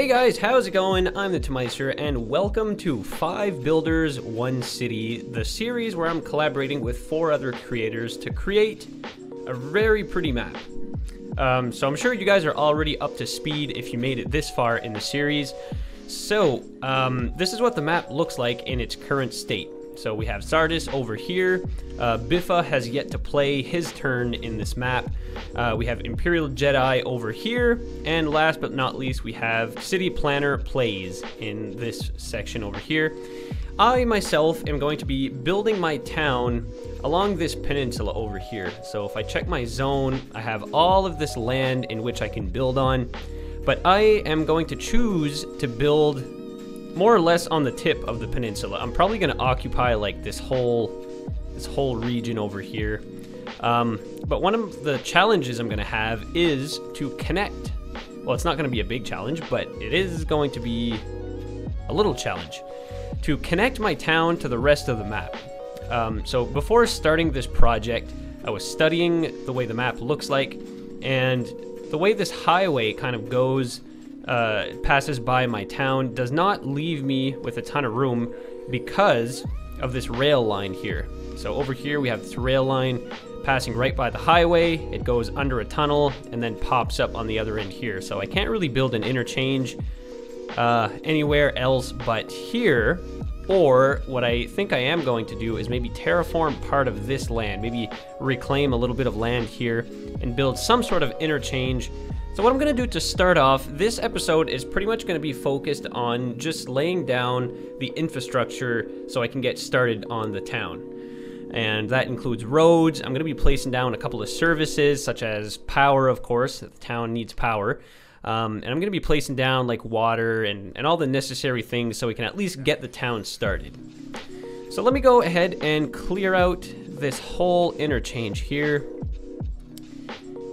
Guys, how's it going? I'm the Tmeister, and welcome to 5 Builders, 1 City, the series where I'm collaborating with 4 other creators to create a very pretty map. So I'm sure you guys are already up to speed if you made it this far in the series. So, this is what the map looks like in its current state. So we have Sardis over here. Biffa has yet to play his turn in this map. We have Imperial Jedi over here. And last but not least, we have City Planner Plays in this section over here. I myself am going to be building my town along this peninsula over here. So if I check my zone, I have all of this land in which I can build on. But I am going to choose to build more or less on the tip of the peninsula. I'm probably going to occupy like this whole region over here. But one of the challenges I'm going to have is to connect. Well, it's not going to be a big challenge, but it is going to be a little challenge to connect my town to the rest of the map. So before starting this project, I was studying the way the map looks like, and the way this highway kind of goes, passes by my town, does not leave me with a ton of room because of this rail line here. So over here we have this rail line passing right by the highway. It goes under a tunnel and then pops up on the other end here. So I can't really build an interchange anywhere else but here. Or what I think I am going to do is maybe terraform part of this land, maybe reclaim a little bit of land here and build some sort of interchange. So what I'm going to do to start off, this episode is pretty much going to be focused on just laying down the infrastructure so I can get started on the town. And that includes roads. I'm going to be placing down a couple of services such as power, of course. The town needs power. And I'm going to be placing down like water and all the necessary things so we can at least get the town started. So let me go ahead and clear out this whole interchange here.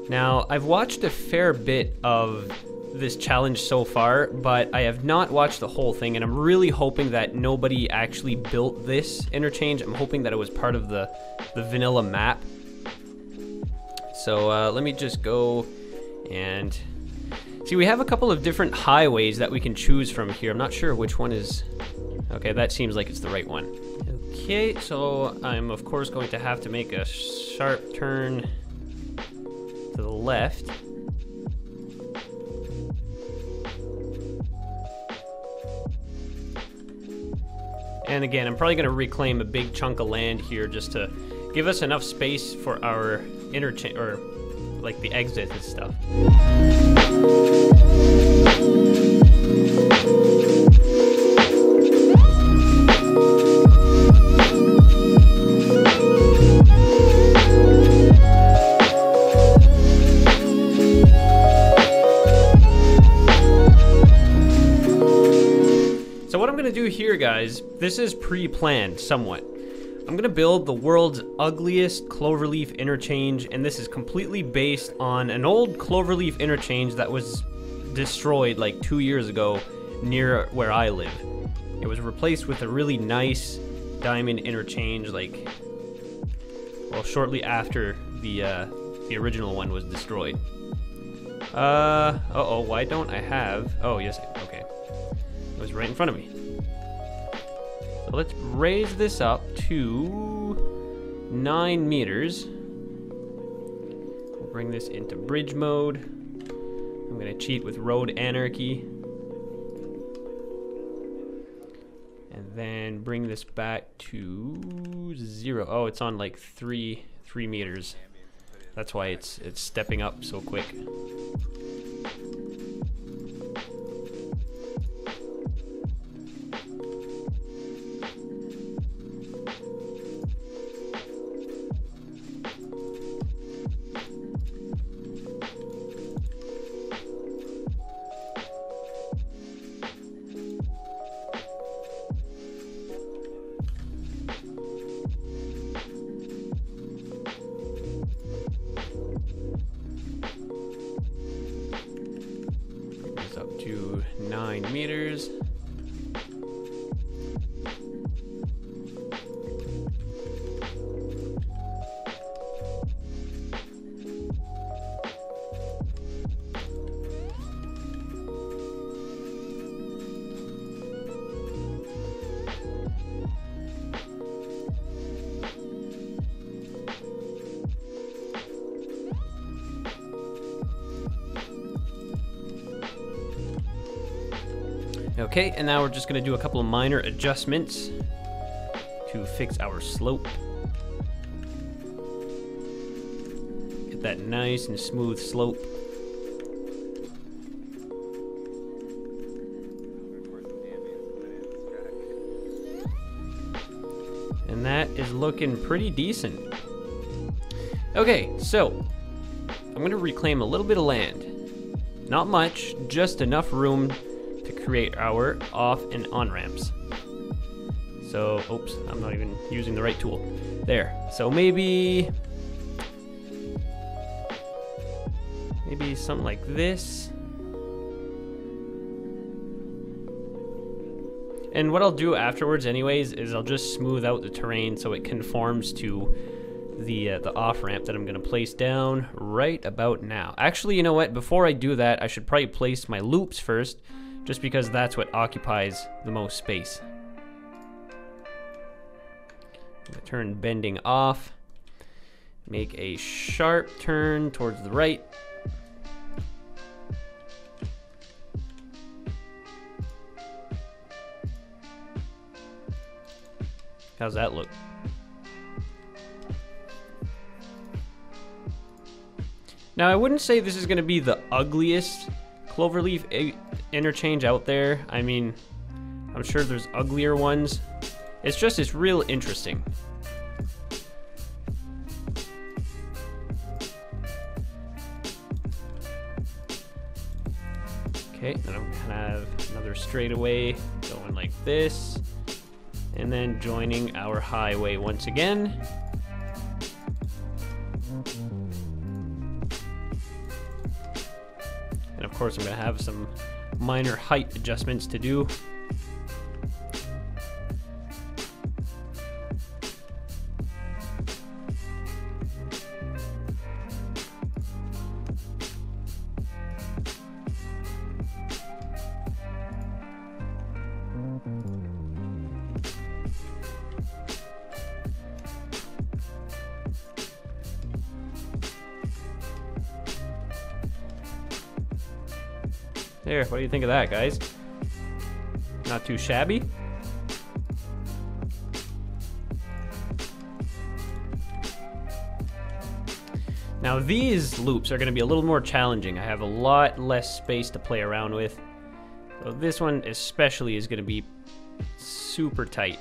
Now, I've watched a fair bit of this challenge so far, but I have not watched the whole thing, and I'm really hoping that nobody actually built this interchange. I'm hoping that it was part of the vanilla map. So let me just go and see, we have a couple of different highways that we can choose from here. I'm not sure which one is... Okay, that seems like it's the right one. Okay, so I'm of course going to have to make a sharp turn to the left. And again, I'm probably going to reclaim a big chunk of land here just to give us enough space for our interchange, or like the exit and stuff. So what I'm going to do here, guys, this is pre-planned somewhat. I'm going to build the world's ugliest cloverleaf interchange, and this is completely based on an old cloverleaf interchange that was destroyed like 2 years ago near where I live. It was replaced with a really nice diamond interchange, like, well, shortly after the original one was destroyed. Uh-oh, why don't I have... Oh, yes, okay. It was right in front of me. So let's raise this up to 9 meters. We'll bring this into bridge mode. I'm going to cheat with road anarchy. And then bring this back to 0. Oh, it's on like 3 meters. That's why it's stepping up so quick. Up to 9 meters. Okay, and now we're just gonna do a couple of minor adjustments to fix our slope. Get that nice and smooth slope. And that is looking pretty decent. Okay, so I'm gonna reclaim a little bit of land. Not much, just enough room to create our off and on ramps. So, oops, I'm not even using the right tool. There, so maybe something like this. And what I'll do afterwards anyways is I'll just smooth out the terrain so it conforms to the off-ramp that I'm gonna place down right about now. Actually, you know what? Before I do that, I should probably place my loops first, just because that's what occupies the most space. I'm gonna turn bending off, make a sharp turn towards the right. How's that look? Now, I wouldn't say this is going to be the ugliest cloverleaf interchange out there. I mean, I'm sure there's uglier ones. It's real interesting. Okay, then I'm going to have another straightaway going like this. And then joining our highway once again. And of course, I'm going to have some minor height adjustments to do. There, what do you think of that, guys? Not too shabby? Now these loops are going to be a little more challenging. I have a lot less space to play around with. So this one especially is going to be super tight.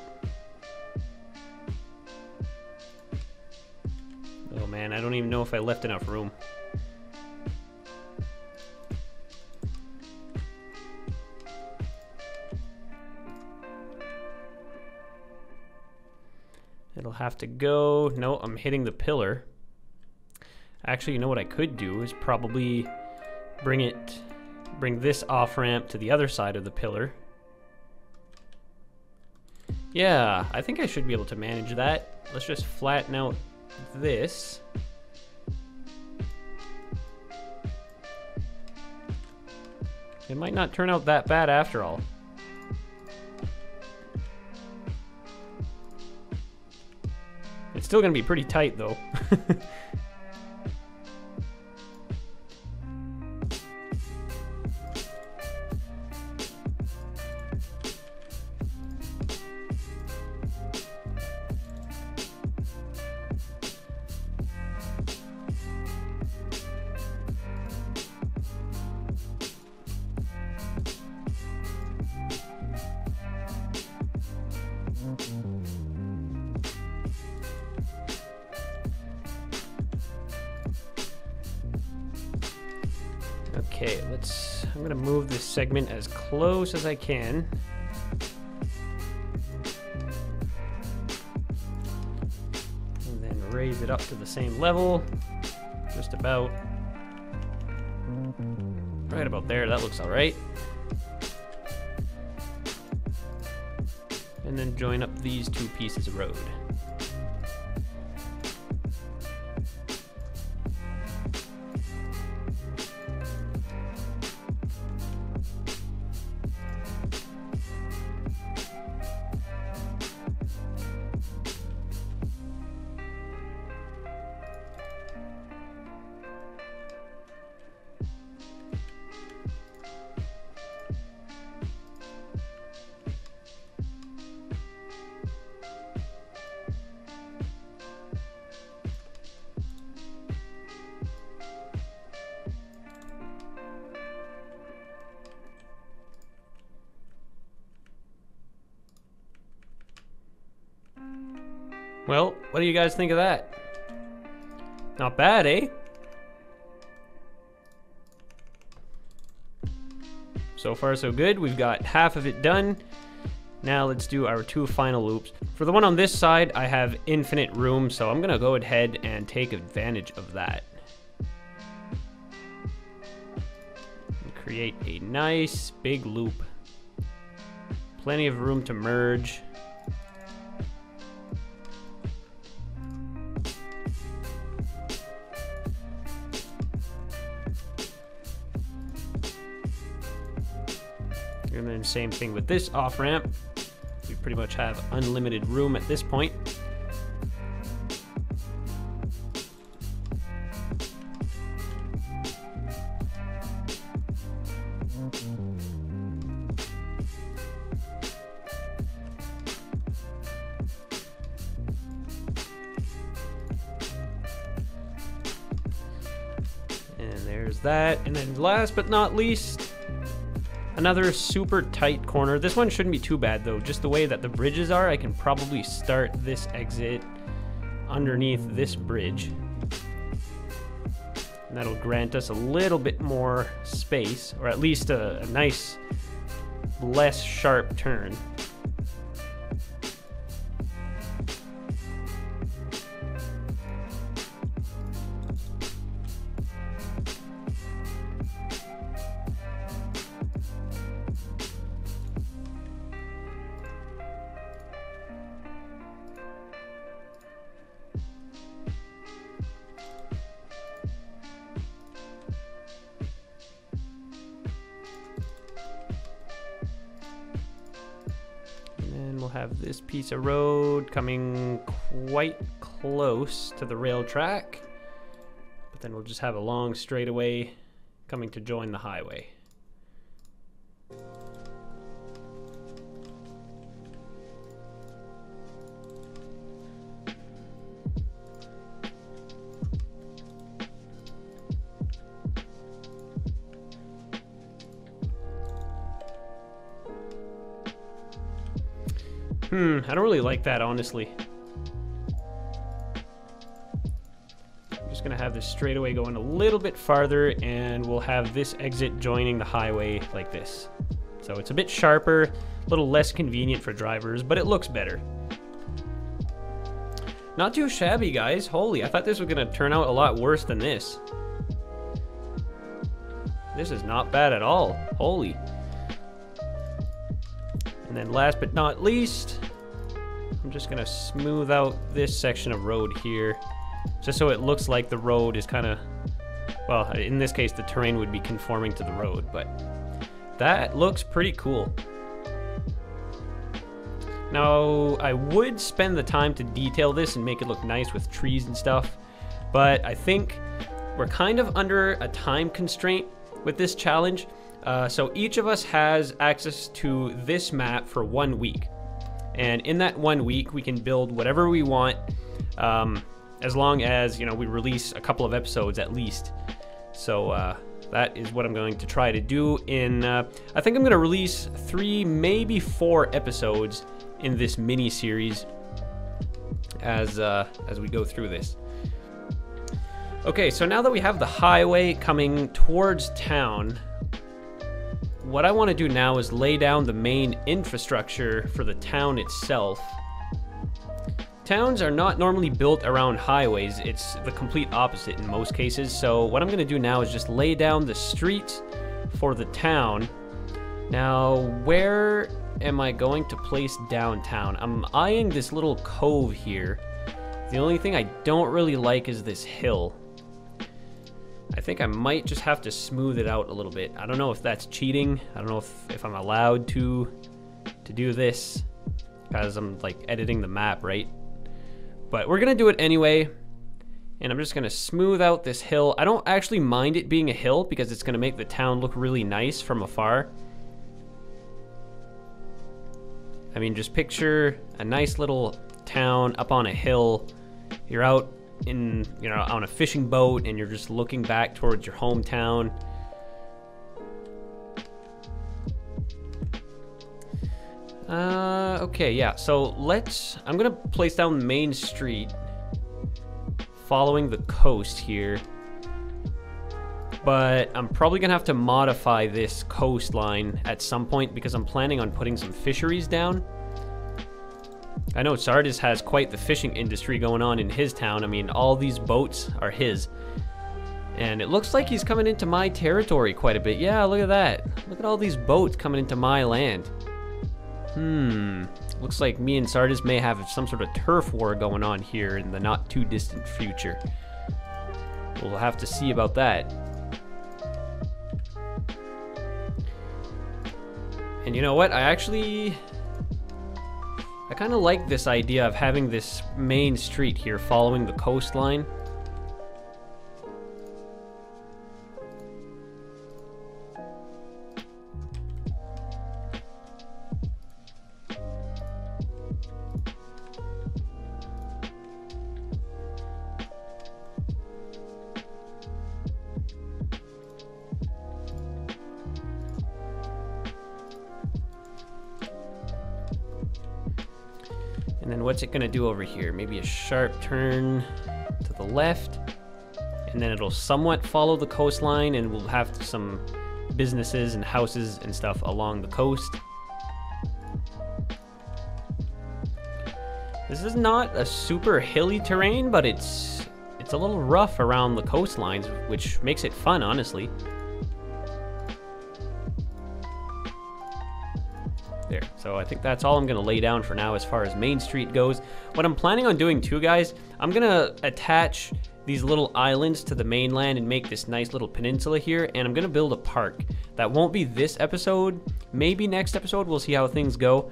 Oh man, I don't even know if I left enough room. It'll have to go. No, I'm hitting the pillar. Actually, you know what I could do is probably bring this off ramp to the other side of the pillar. Yeah, I think I should be able to manage that. Let's just flatten out this. It might not turn out that bad after all. It's still gonna be pretty tight though. Okay, I'm gonna move this segment as close as I can. And then raise it up to the same level. Just about. Right about there, that looks all right. And then join up these two pieces of road. Well, what do you guys think of that? Not bad, eh? So far, so good. We've got half of it done. Now let's do our 2 final loops. For the one on this side, I have infinite room, so I'm gonna go ahead and take advantage of that. And create a nice big loop. Plenty of room to merge. And then same thing with this off-ramp. We pretty much have unlimited room at this point. And there's that. And then last but not least, another super tight corner. This one shouldn't be too bad though. Just the way that the bridges are, I can probably start this exit underneath this bridge. And that'll grant us a little bit more space, or at least a nice, less sharp turn. We'll have this piece of road coming quite close to the rail track, but then we'll just have a long straightaway coming to join the highway. I don't really like that, honestly. I'm just gonna have this straightaway going a little bit farther, and we'll have this exit joining the highway like this. So it's a bit sharper, a little less convenient for drivers, but it looks better. Not too shabby, guys. Holy, I thought this was gonna turn out a lot worse than this. This is not bad at all. Holy. And then last but not least, I'm just gonna smooth out this section of road here, just so it looks like the road is kind of, well, in this case, the terrain would be conforming to the road, but that looks pretty cool. Now, I would spend the time to detail this and make it look nice with trees and stuff, but I think we're kind of under a time constraint with this challenge. So each of us has access to this map for 1 week. And in that 1 week, we can build whatever we want, as long as, you know, we release a couple of episodes at least. So that is what I'm going to try to do in, I think I'm going to release 3, maybe 4 episodes in this mini series as we go through this. Okay, so now that we have the highway coming towards town, what I want to do now is lay down the main infrastructure for the town itself. Towns are not normally built around highways. It's the complete opposite in most cases. So what I'm going to do now is just lay down the streets for the town. Now, where am I going to place downtown? I'm eyeing this little cove here. The only thing I don't really like is this hill. I think I might just have to smooth it out a little bit. I don't know if that's cheating. I don't know if I'm allowed to do this, because I'm like editing the map, right? But we're gonna do it anyway, and I'm just gonna smooth out this hill. I don't actually mind it being a hill because it's gonna make the town look really nice from afar. I mean, just picture a nice little town up on a hill. You're out in, you know, on a fishing boat, and you're just looking back towards your hometown. Okay, yeah, so I'm gonna place down Main Street following the coast here. But I'm probably gonna have to modify this coastline at some point because I'm planning on putting some fisheries down. I know Sardis has quite the fishing industry going on in his town. I mean, all these boats are his. And it looks like he's coming into my territory quite a bit. Yeah, look at that. Look at all these boats coming into my land. Looks like me and Sardis may have some sort of turf war going on here in the not too distant future. We'll have to see about that. And you know what? I kind of like this idea of having this main street here following the coastline. And then what's it gonna do over here? Maybe a sharp turn to the left, and then it'll somewhat follow the coastline, and we'll have some businesses and houses and stuff along the coast. This is not a super hilly terrain, but it's a little rough around the coastlines, which makes it fun, honestly. There. So I think that's all I'm going to lay down for now as far as Main Street goes. What I'm planning on doing too, guys, I'm going to attach these little islands to the mainland and make this nice little peninsula here, and I'm going to build a park. That won't be this episode, maybe next episode, we'll see how things go,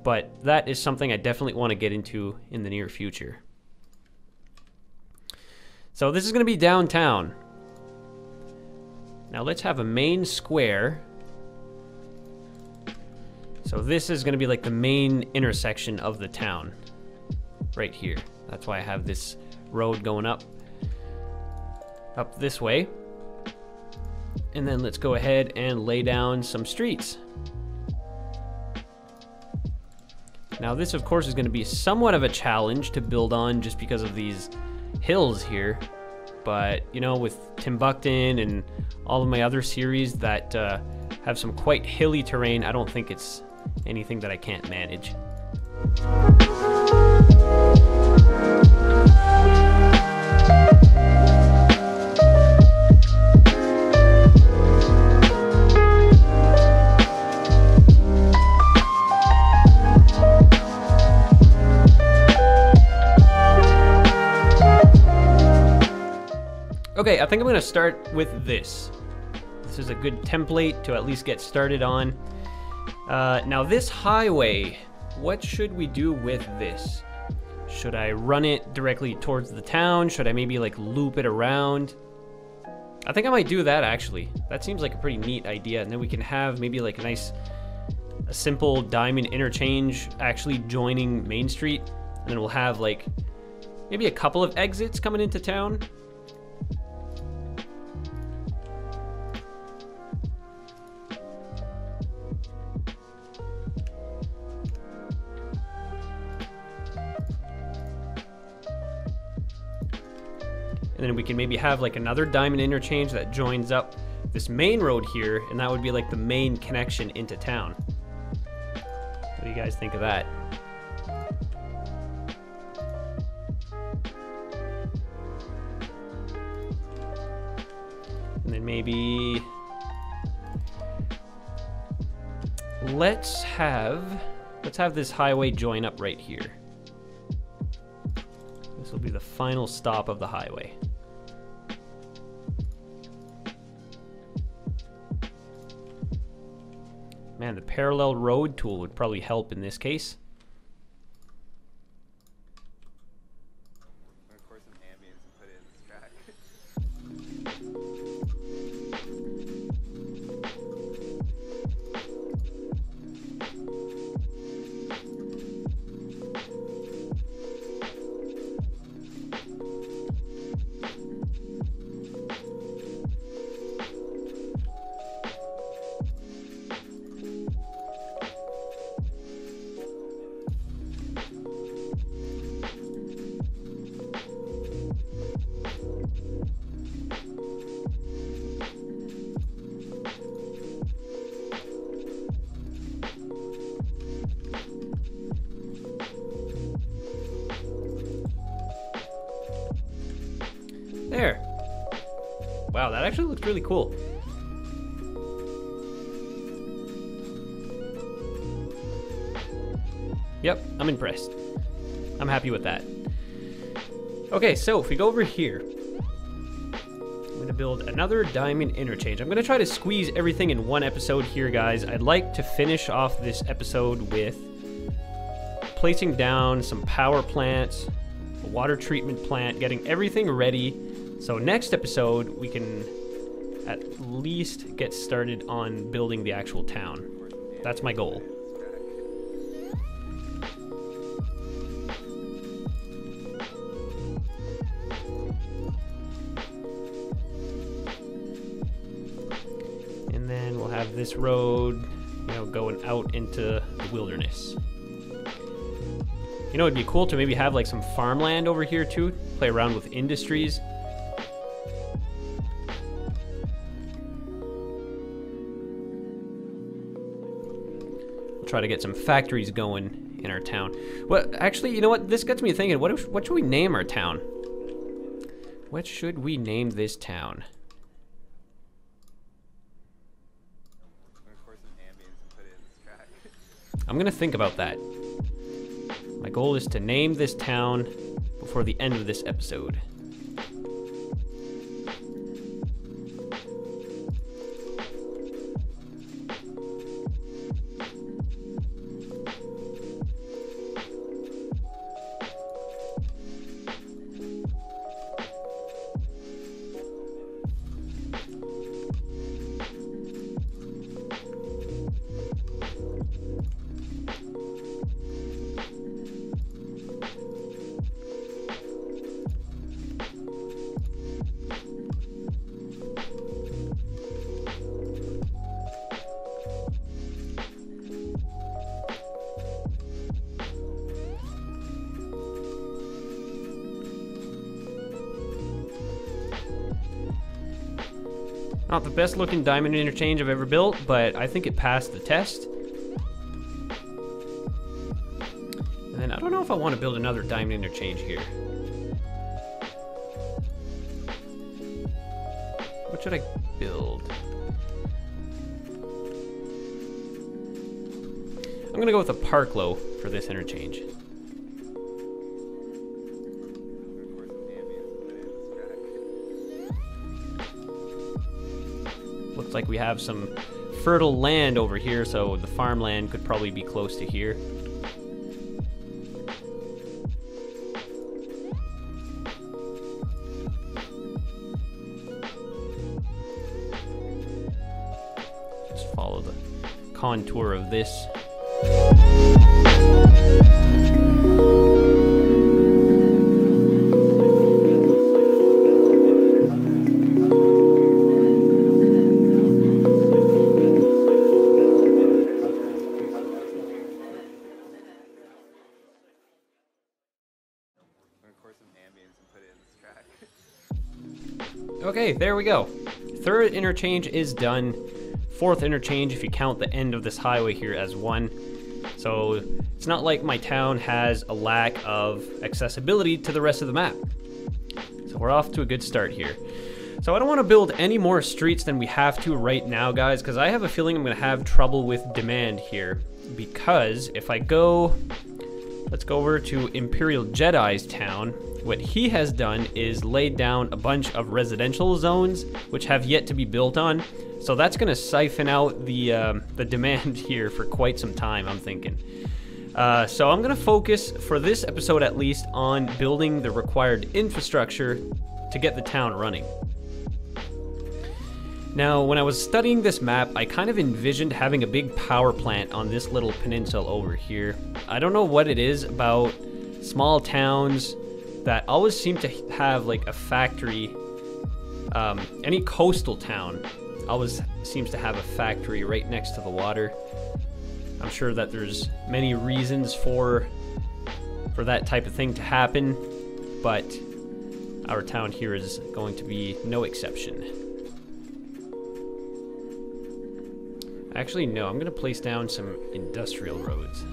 but that is something I definitely want to get into in the near future. So this is going to be downtown. Now let's have a main square. So this is going to be like the main intersection of the town, right here. That's why I have this road going up this way. And then let's go ahead and lay down some streets. Now this, of course, is going to be somewhat of a challenge to build on just because of these hills here. But, you know, with Timbuktu and all of my other series that have some quite hilly terrain, I don't think it's anything that I can't manage. Okay, I think I'm going to start with this. This is a good template to at least get started on. Now this highway, what should we do with this? Should I run it directly towards the town? Should I maybe like loop it around? I think I might do that actually. That seems like a pretty neat idea. And then we can have maybe like a simple diamond interchange actually joining Main Street. And then we'll have like maybe a couple of exits coming into town. And then we can maybe have like another diamond interchange that joins up this main road here, and that would be like the main connection into town. What do you guys think of that? And then maybe let's have this highway join up right here. This will be the final stop of the highway. Man, the parallel road tool would probably help in this case. Record some ambience and put it in this track. That actually looks really cool. Yep, I'm impressed. I'm happy with that. Okay, so if we go over here, I'm gonna build another diamond interchange. I'm gonna try to squeeze everything in one episode here, guys. I'd like to finish off this episode with placing down some power plants, a water treatment plant, getting everything ready. So next episode, we can at least get started on building the actual town. That's my goal. And then we'll have this road, you know, going out into the wilderness. You know, it'd be cool to maybe have like some farmland over here too, play around with industries. Try to get some factories going in our town. Well, actually, you know what? This gets me thinking, what should we name our town? What should we name this town? I'm gonna think about that. My goal is to name this town before the end of this episode. Not the best looking diamond interchange I've ever built, but I think it passed the test. And then I don't know if I want to build another diamond interchange here. What should I build? I'm gonna go with a park low for this interchange. Looks like we have some fertile land over here, so the farmland could probably be close to here. Just follow the contour of this. Okay, there we go. Third interchange is done. Fourth interchange, if you count the end of this highway here as one. So it's not like my town has a lack of accessibility to the rest of the map. So we're off to a good start here. So I don't want to build any more streets than we have to right now, guys, because I have a feeling I'm going to have trouble with demand here. Because if I go, let's go over to Imperial Jedi's town. What he has done is laid down a bunch of residential zones which have yet to be built on. So that's going to siphon out the demand here for quite some time, I'm thinking. So I'm going to focus, for this episode at least, on building the required infrastructure to get the town running. Now, when I was studying this map, I kind of envisioned having a big power plant on this little peninsula over here. I don't know what it is about small towns that always seem to have like a factory. Any coastal town always seems to have a factory right next to the water. I'm sure that there's many reasons for that type of thing to happen, but our town here is going to be no exception. Actually, no, I'm gonna place down some industrial roads.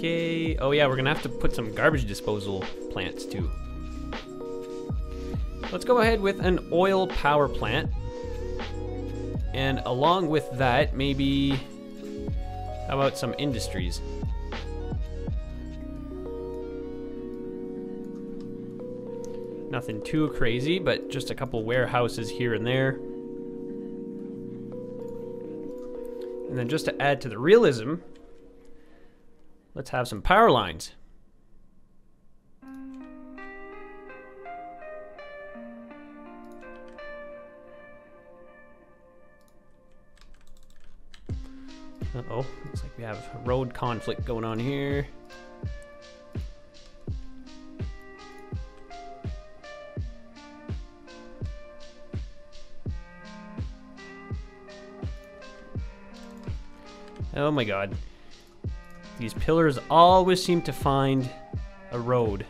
Okay, Okay. Oh yeah, we're gonna have to put some garbage disposal plants too. Let's go ahead with an oil power plant. And along with that, maybe, how about some industries? Nothing too crazy, but just a couple warehouses here and there. And then just to add to the realism, let's have some power lines. Uh-oh, looks like we have a road conflict going on here. Oh my god. These pillars always seem to find a road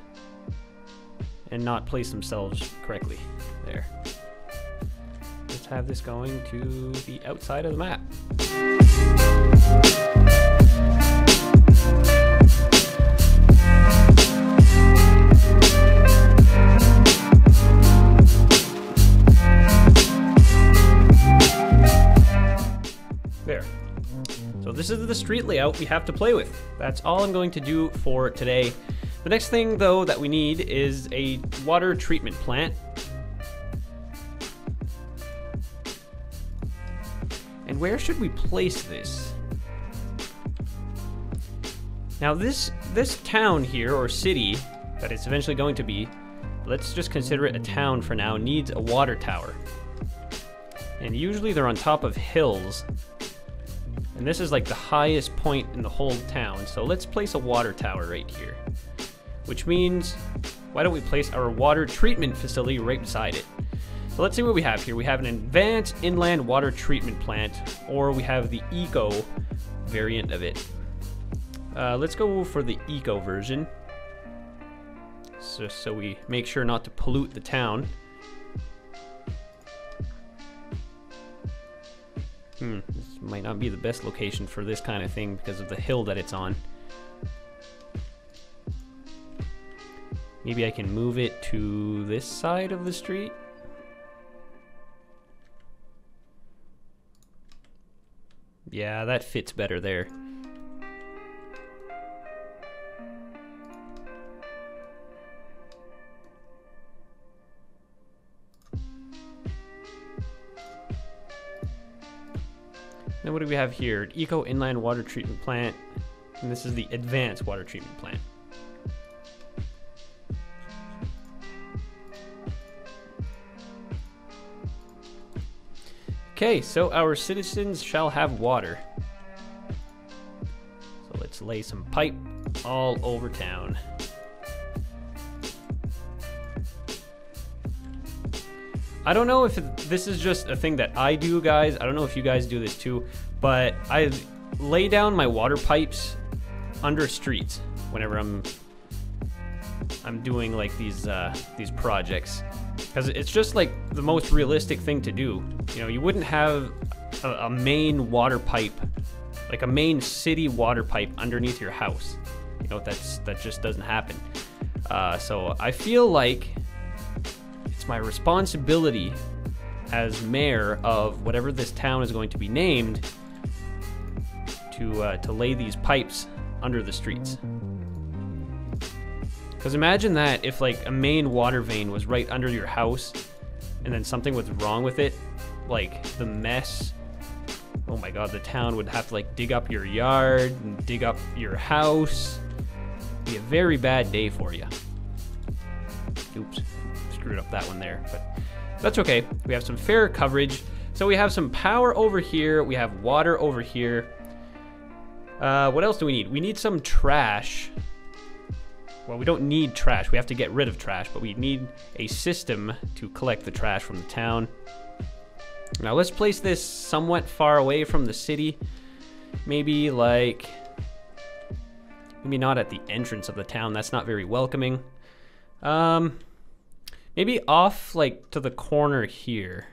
and not place themselves correctly. There. Let's have this going to the outside of the map. There. So this is the street layout we have to play with. That's all I'm going to do for today. The next thing, though, that we need is a water treatment plant. And where should we place this? Now this town here, or city, that it's eventually going to be, let's just consider it a town for now, needs a water tower. And usually they're on top of hills. And this is like the highest point in the whole town. So let's place a water tower right here. Which means, why don't we place our water treatment facility right beside it? So let's see what we have here. We have an advanced inland water treatment plant, or we have the eco variant of it. Let's go for the eco version. So we make sure not to pollute the town. This might not be the best location for this kind of thing because of the hill that it's on. Maybe I can move it to this side of the street. Yeah, that fits better there. Then what do we have here? Eco Inland Water Treatment Plant. And this is the Advanced Water Treatment Plant. Okay, so our citizens shall have water. So let's lay some pipe all over town. I don't know if this is just a thing that I do, guys. I don't know if you guys do this too, but I lay down my water pipes under streets whenever I'm doing like these projects, because it's just like the most realistic thing to do. You know, you wouldn't have a main water pipe, like a main city water pipe underneath your house. You know, that just doesn't happen. So I feel like it's my responsibility as mayor of whatever this town is going to be named to lay these pipes under the streets. Because imagine that if like a main water vein was right under your house and then something was wrong with it, like the mess. Oh my god, the town would have to like dig up your yard and dig up your house. It'd be a very bad day for you. Oops. Screwed up that one there, but that's okay. We have some fair coverage. So we have some power over here. We have water over here. What else do we need? We need some trash. Well, we don't need trash. We have to get rid of trash, but we need a system to collect the trash from the town. Now let's place this somewhat far away from the city. Maybe like, maybe not at the entrance of the town. That's not very welcoming. Maybe off, like, to the corner here.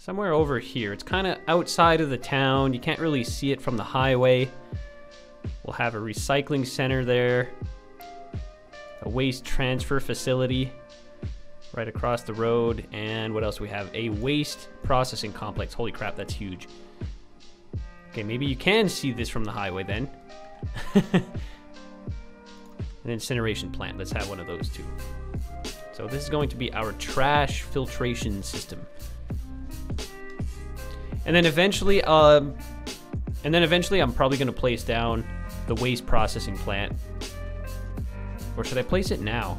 somewhere over here. It's kind of outside of the town. You can't really see it from the highway. We'll have a recycling center there, a waste transfer facility right across the road, and what else we have? A waste processing complex. Holy crap, that's huge. Okay, maybe you can see this from the highway then. An incineration plant. Let's have one of those too. So this is going to be our trash filtration system. And then eventually I'm probably going to place down the waste processing plant. Or should I place it now?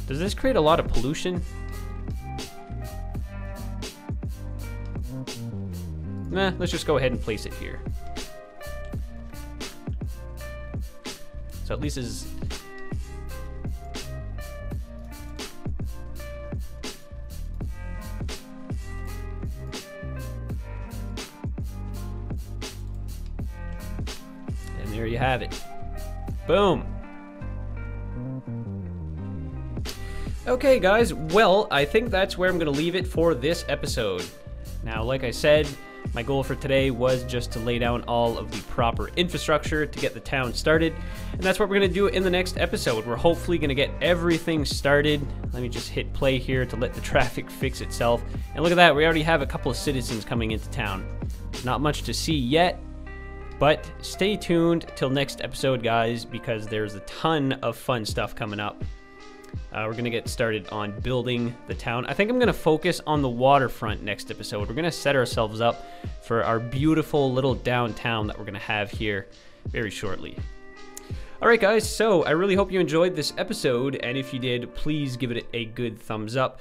Does this create a lot of pollution? Nah, let's just go ahead and place it here. So at least is. And there you have it. Boom. Okay, guys, well, I think that's where I'm going to leave it for this episode. Now, like I said, my goal for today was just to lay down all of the proper infrastructure to get the town started, and that's what we're going to do in the next episode. We're hopefully going to get everything started. Let me just hit play here to let the traffic fix itself. And look at that, we already have a couple of citizens coming into town. Not much to see yet, but stay tuned till next episode, guys, because there's a ton of fun stuff coming up. We're going to get started on building the town. I think I'm going to focus on the waterfront next episode. We're going to set ourselves up for our beautiful little downtown that we're going to have here very shortly. All right, guys, so I really hope you enjoyed this episode, and if you did, please give it a good thumbs up.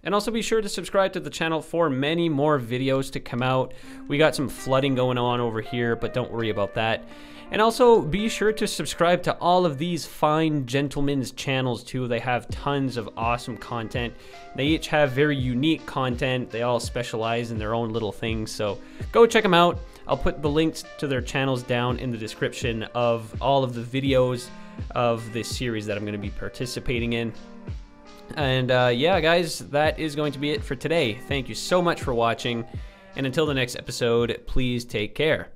And also be sure to subscribe to the channel for many more videos to come out. We got some flooding going on over here, but don't worry about that. And also be sure to subscribe to all of these fine gentlemen's channels too. They have tons of awesome content. They each have very unique content. They all specialize in their own little things. So go check them out. I'll put the links to their channels down in the description of all of the videos of this series that I'm going to be participating in. And yeah, guys, that is going to be it for today. Thank you so much for watching. And until the next episode, please take care.